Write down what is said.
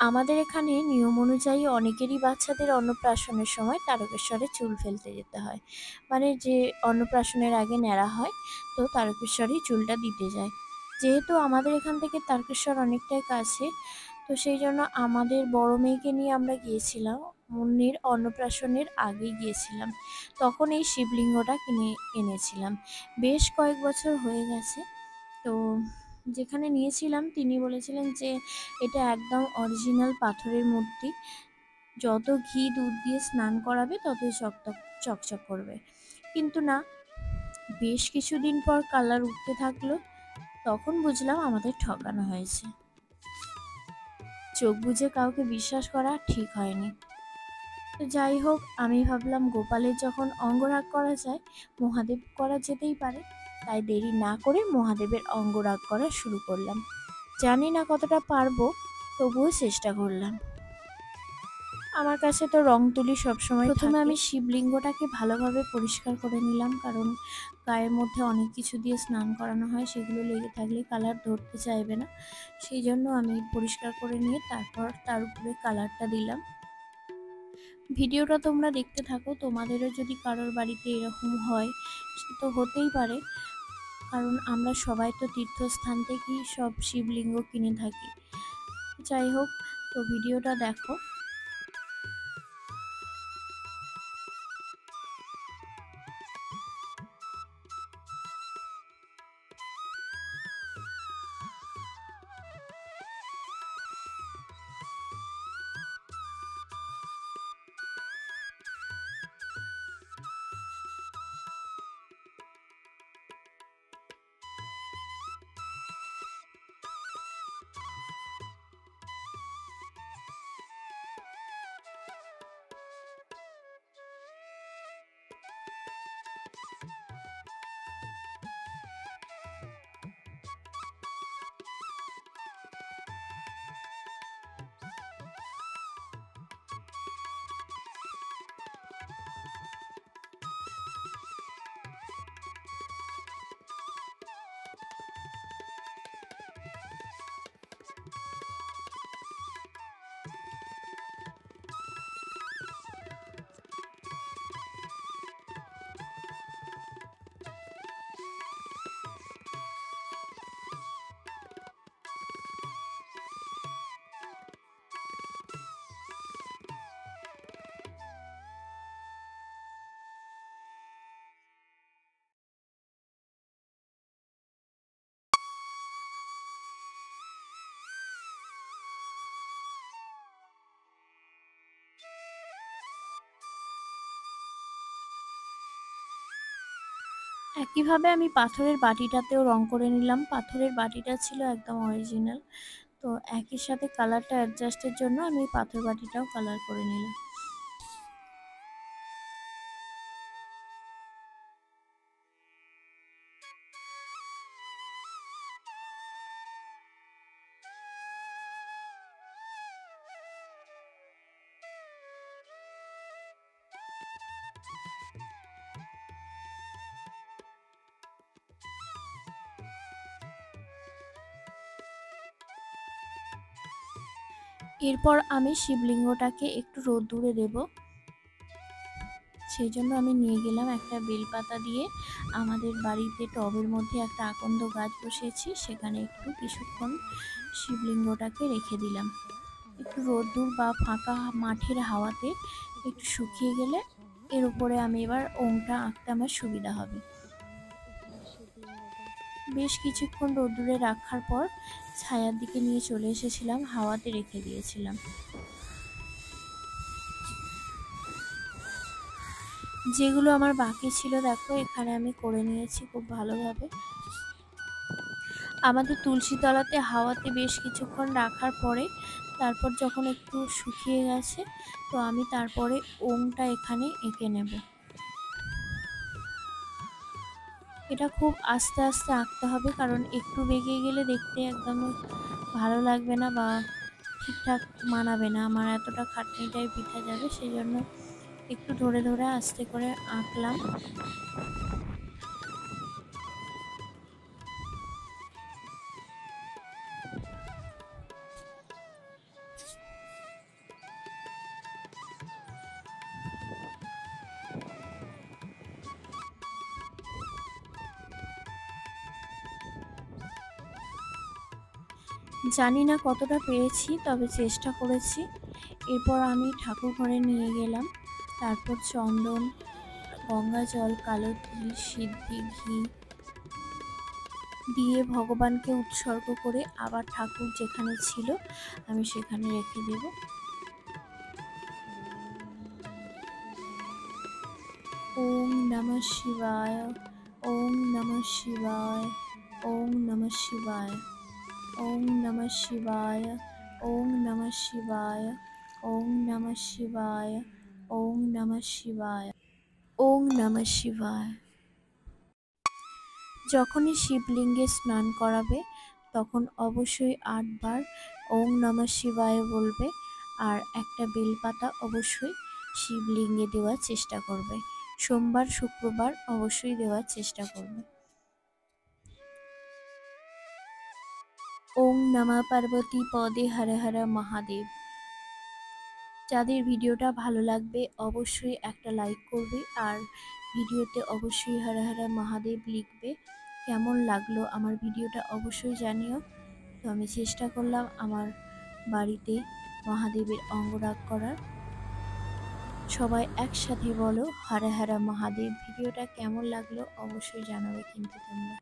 আমাদের এখানে নিয়ম অনুযায়ী অনেকেরই বাচ্চাদের অন্নপ্রাশনের সময় তারকেশ্বরে চুল ফেলতে যেতে হয়। মানে যে অন্নপ্রাশনের আগে ন্যাড়া হয়, তো তারকেশ্বরেই চুলটা দিতে যায়। যেহেতু আমাদের এখান থেকে তারকেশ্বর অনেকটাই কাছে, তো সেই জন্য আমাদের বড় মেয়েকে নিয়ে আমরা গিয়েছিলাম। মুন্নির অন্নপ্রাশনের আগেই গিয়েছিলাম। তখন এই শিবলিঙ্গটা কিনে এনেছিলাম। বেশ কয়েক বছর হয়ে গেছে। তো যেখানে নিয়েছিলাম তিনি বলেছিলেন যে এটা একদম অরিজিনাল পাথরের মূর্তি। যত ঘি দুধ দিয়ে স্নান করাবে ততই চকচক করবে। কিন্তু না, বেশ কিছুদিন পর কালার উঠতে থাকলো। তখন বুঝলাম আমাদের ঠকানো হয়েছে। চোখ বুজে কাউকে বিশ্বাস করা ঠিক হয়নি। তো যাই হোক, আমি ভাবলাম গোপালের যখন অঙ্গরাগ করা যায়, মহাদেব করা যেতেই পারে। তাই দেরি না করে মহাদেবের অঙ্গরাগ করা শুরু করলাম। জানি না কতটা পারবো, তবুও চেষ্টা করলাম। আমার কাছে তো রং তুলি সবসময় থাকে। প্রথমে আমি শিবলিঙ্গটাকে ভালোভাবে পরিষ্কার করে নিলাম, কারণ গায়ের মধ্যে অনেক কিছু দিয়ে স্নান করানো হয়, সেগুলো লেগে থাকলে কালার ধরতে চাইবে না। সেই জন্য আমি পরিষ্কার করে নিয়ে তারপর তার উপরে কালারটা দিলাম। ভিডিওটা তোমরা দেখতে থাকো, তোমাদেরও যদি কারোর বাড়িতে এরকম হয়, সে তো হতেই পারে, কারণ আমরা সবাই তো তীর্থস্থান থেকেই সব শিবলিঙ্গ কিনে থাকি। যাই হোক, তো ভিডিওটা দেখো। একইভাবে আমি পাথরের বাটিটাতেও রং করে নিলাম। পাথরের বাটিটা ছিল একদম অরিজিনাল। তো একই সাথে কালারটা অ্যাডজাস্টের জন্য আমি পাথর বাটিটাও কালার করে নিলাম। এরপর আমি শিবলিঙ্গটাকে একটু রোদ্দুরে দেব। সেই জন্য আমি নিয়ে গেলাম একটা বেলপাতা দিয়ে। আমাদের বাড়িতে টবের মধ্যে একটা আকন্দ গাছ বসিয়েছি, সেখানে একটু কিছুক্ষণ শিবলিঙ্গটাকে রেখে দিলাম। একটু রোদ্দুর বা ফাঁকা মাঠের হাওয়াতে একটু শুকিয়ে গেলে এর উপরে আমি এবার ওমটা আঁকতে আমার সুবিধা হবে। বেশ কিছুক্ষণ রোদ্দুরে রাখার পর ছায়ার দিকে নিয়ে চলে এসেছিলাম, হাওয়াতে রেখে দিয়েছিলাম। যেগুলো আমার বাকি ছিল দেখো এখানে আমি করে নিয়েছি খুব ভালোভাবে। আমাদের তুলসী তলাতে হাওয়াতে বেশ কিছুক্ষণ রাখার পরে তারপর যখন একটু শুকিয়ে গেছে, তো আমি তারপরে ওমটা এখানে এঁকে নেব। এটা খুব আস্তে আস্তে আঁকতে হবে, কারণ একটু বেগে গেলে দেখতে একদমই ভালো লাগবে না বা ঠিকঠাক মানাবে না, আমার এতটা খাটনিটাই বৃথা যাবে। সেই জন্য একটু ধরে ধরে আস্তে করে আঁকলাম। জানি না কতটা পেরেছি, তবে চেষ্টা করেছি। এরপর আমি ঠাকুর ঘরে নিয়ে গেলাম। তারপর চন্দন, গঙ্গা জল, কালো তিল, সিদ্ধি, ঘি দিয়ে ভগবানকে উৎসর্গ করে আবার ঠাকুর যেখানে ছিল আমি সেখানে রেখে দেব। ওম নমঃ শিবায়, ওম নমঃ শিবায়, ওম নমঃ শিবায়, ওম নমঃ শিবায়, ওম নমঃ শিবায়, ওম নমঃ শিবায়, ওম নমঃ শিবায়, ওম নমঃ শিবায়। যখনই শিবলিঙ্গে স্নান করাবে তখন অবশ্যই ৮ বার ওম নমঃ শিবায় বলবে, আর একটা বেলপাতা অবশ্যই শিবলিঙ্গে দেওয়ার চেষ্টা করবে। সোমবার শুক্রবার অবশ্যই দেওয়ার চেষ্টা করবে। ওম নমঃ পার্বতী পদে হর হর মহাদেব। যাদের ভিডিওটা ভালো লাগবে অবশ্যই একটা লাইক করবে, আর ভিডিওতে অবশ্যই হর হর মহাদেব লিখবে। কেমন লাগলো আমার ভিডিওটা অবশ্যই জানিও। তো আমি চেষ্টা করলাম আমার বাড়িতে মহাদেবের অঙ্গরাগ করার। সবাই একসাথে বলো হর হর মহাদেব। ভিডিওটা কেমন লাগলো অবশ্যই জানাবে কিন্তু তোমরা।